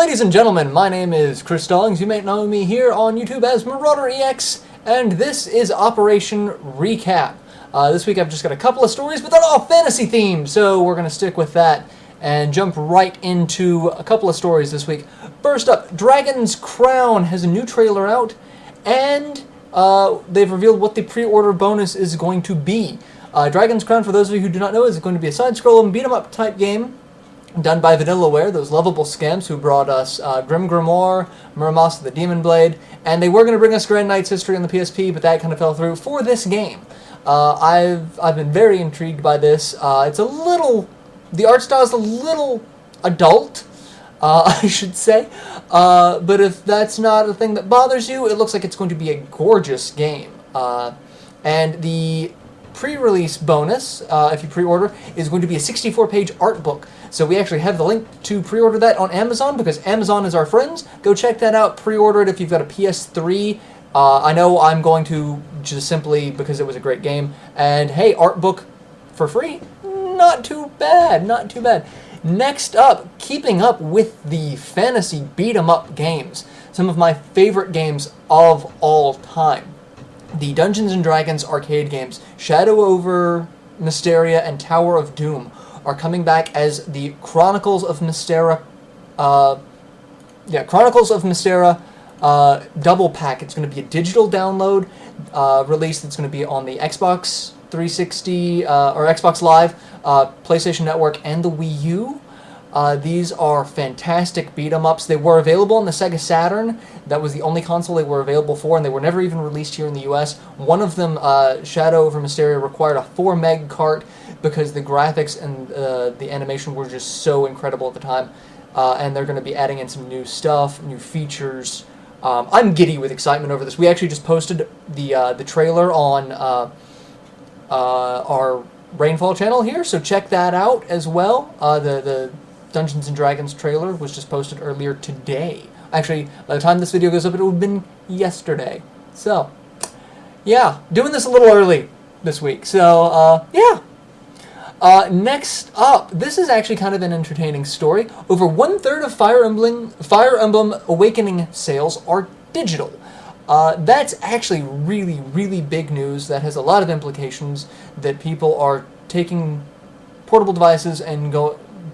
Ladies and gentlemen, my name is Chris Stollings. You may know me here on YouTube as MarauderEX, and this is Operation Recap. This week I've just got a couple of stories, but they're all fantasy themed, so we're going to stick with that and jump right into a couple of stories this week. First up, Dragon's Crown has a new trailer out, and they've revealed what the pre-order bonus is going to be. Dragon's Crown, for those of you who do not know, is going to be a side-scrolling beat-em-up type game done by Vanillaware, those lovable scamps who brought us Grim Grimoire, Muramasa the Demon Blade, and they were going to bring us Grand Knight's History on the PSP, but that kind of fell through for this game. I've been very intrigued by this. It's a little, the art style is a little adult, I should say, but if that's not a thing that bothers you, it looks like it's going to be a gorgeous game. And the pre-release bonus, if you pre-order, is going to be a 64-page art book. So we actually have the link to pre-order that on Amazon, because Amazon is our friends. Go check that out, pre-order it if you've got a PS3. I know I'm going to, just simply because it was a great game. And hey, art book for free? Not too bad, not too bad. Next up, keeping up with the fantasy beat-em-up games. Some of my favorite games of all time. The Dungeons & Dragons arcade games, Shadow over Mysteria and Tower of Doom, are coming back as the Chronicles of Mysteria, Chronicles of Mysteria double pack. It's going to be a digital download release that's going to be on the Xbox 360 or Xbox Live, PlayStation Network, and the Wii U. These are fantastic beat-em-ups. They were available on the Sega Saturn. That was the only console they were available for, and they were never even released here in the US. One of them, Shadow over Mysteria, required a 4 meg cart because the graphics and the animation were just so incredible at the time. And they're going to be adding in some new stuff, new features. I'm giddy with excitement over this. We actually just posted the trailer on our Rainfall channel here, so check that out as well. The Dungeons & Dragons trailer was just posted earlier today. Actually, by the time this video goes up, it would have been yesterday. So, yeah, doing this a little early this week. So, yeah. Next up, this is actually kind of an entertaining story. Over 1/3 of Fire Emblem Awakening sales are digital. That's actually really, really big news. That has a lot of implications, that people are taking portable devices and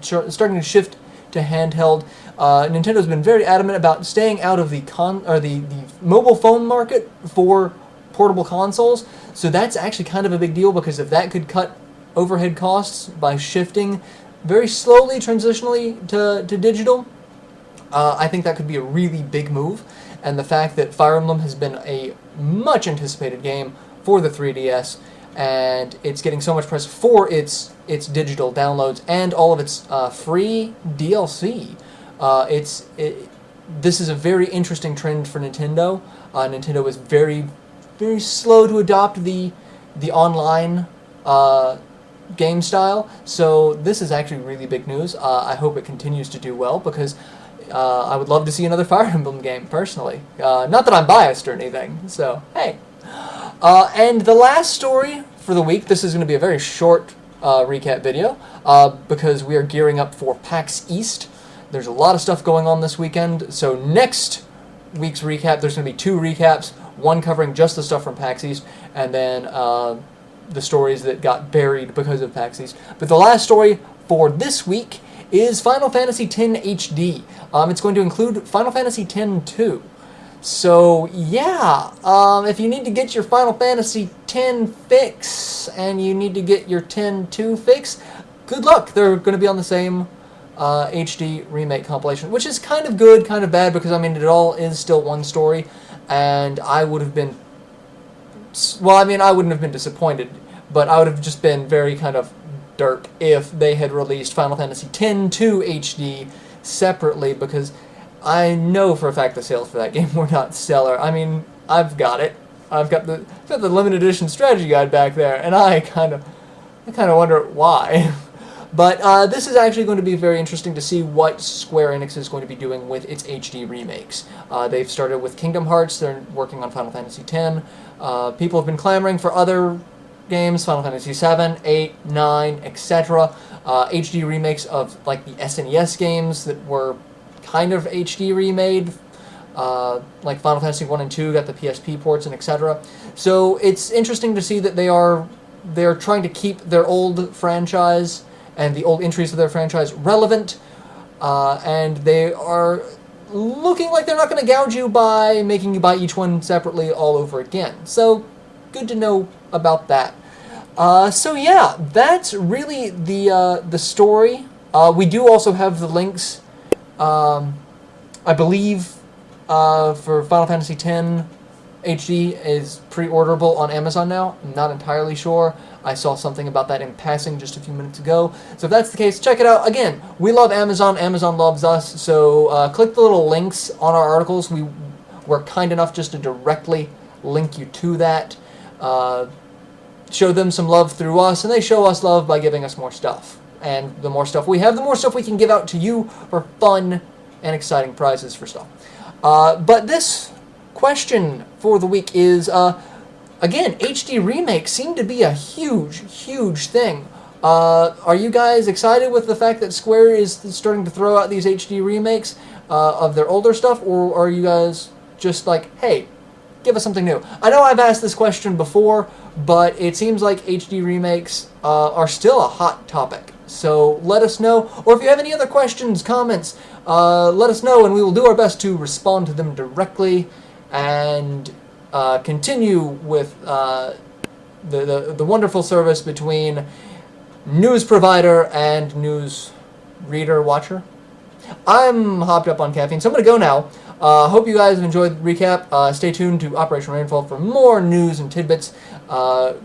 starting to shift to handheld. Nintendo's been very adamant about staying out of the mobile phone market for portable consoles. So that's actually kind of a big deal, because if that could cut overhead costs by shifting very slowly, transitionally to digital, I think that could be a really big move. And the fact that Fire Emblem has been a much anticipated game for the 3DS, and it's getting so much press for its digital downloads and all of its free DLC. This is a very interesting trend for Nintendo. Nintendo was very, very slow to adopt the online game style, so this is actually really big news. I hope it continues to do well, because I would love to see another Fire Emblem game, personally. Not that I'm biased or anything, so hey. And the last story for the week, this is going to be a very short recap video, because we are gearing up for PAX East. There's a lot of stuff going on this weekend, so next week's recap, there's going to be 2 recaps, one covering just the stuff from PAX East, and then the stories that got buried because of PAX East. But the last story for this week is Final Fantasy X HD. It's going to include Final Fantasy X-2. So, yeah, if you need to get your Final Fantasy X fix, and you need to get your X-2 fix, good luck. They're going to be on the same HD remake compilation, which is kind of good, kind of bad, because, I mean, it all is still one story, and I would have been, well, I mean, I wouldn't have been disappointed, but I would have just been very kind of derp if they had released Final Fantasy X-2 HD separately, because I know for a fact the sales for that game were not stellar. I mean, I've got it. I've got the limited edition strategy guide back there, and I kind of wonder why. But this is actually going to be very interesting to see what Square Enix is going to be doing with its HD remakes. They've started with Kingdom Hearts. They're working on Final Fantasy X. People have been clamoring for other games, Final Fantasy VII, 8, 9, etc. HD remakes of like the SNES games that were kind of HD remade. Like Final Fantasy 1 and 2 got the PSP ports and etc. So it's interesting to see that they're trying to keep their old franchise and the old entries of their franchise relevant, and they are looking like they're not going to gouge you by making you buy each one separately all over again. So good to know about that. So yeah, that's really the story. We do also have the links, I believe, for Final Fantasy X HD is pre-orderable on Amazon now. I'm not entirely sure. I saw something about that in passing just a few minutes ago. So if that's the case, check it out. Again, we love Amazon. Amazon loves us. So click the little links on our articles. We're kind enough just to directly link you to that. Show them some love through us, and they show us love by giving us more stuff. And the more stuff we have, the more stuff we can give out to you for fun and exciting prizes for stuff. But this question for the week is, again, HD remakes seem to be a huge, huge thing. Are you guys excited with the fact that Square is starting to throw out these HD remakes of their older stuff, or are you guys just like, hey, give us something new? I know I've asked this question before, but it seems like HD remakes are still a hot topic. So let us know, or if you have any other questions, comments, let us know, and we will do our best to respond to them directly and continue with the wonderful service between news provider and news reader, watcher. I'm hopped up on caffeine, so I'm going to go now. Hope you guys have enjoyed the recap. Stay tuned to Operation Rainfall for more news and tidbits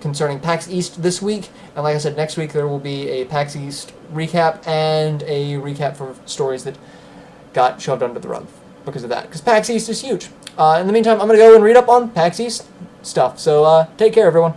concerning PAX East this week. And like I said, next week there will be a PAX East recap and a recap for stories that got shoved under the rug because of that. Because PAX East is huge. In the meantime, I'm going to go and read up on PAX East stuff. So take care, everyone.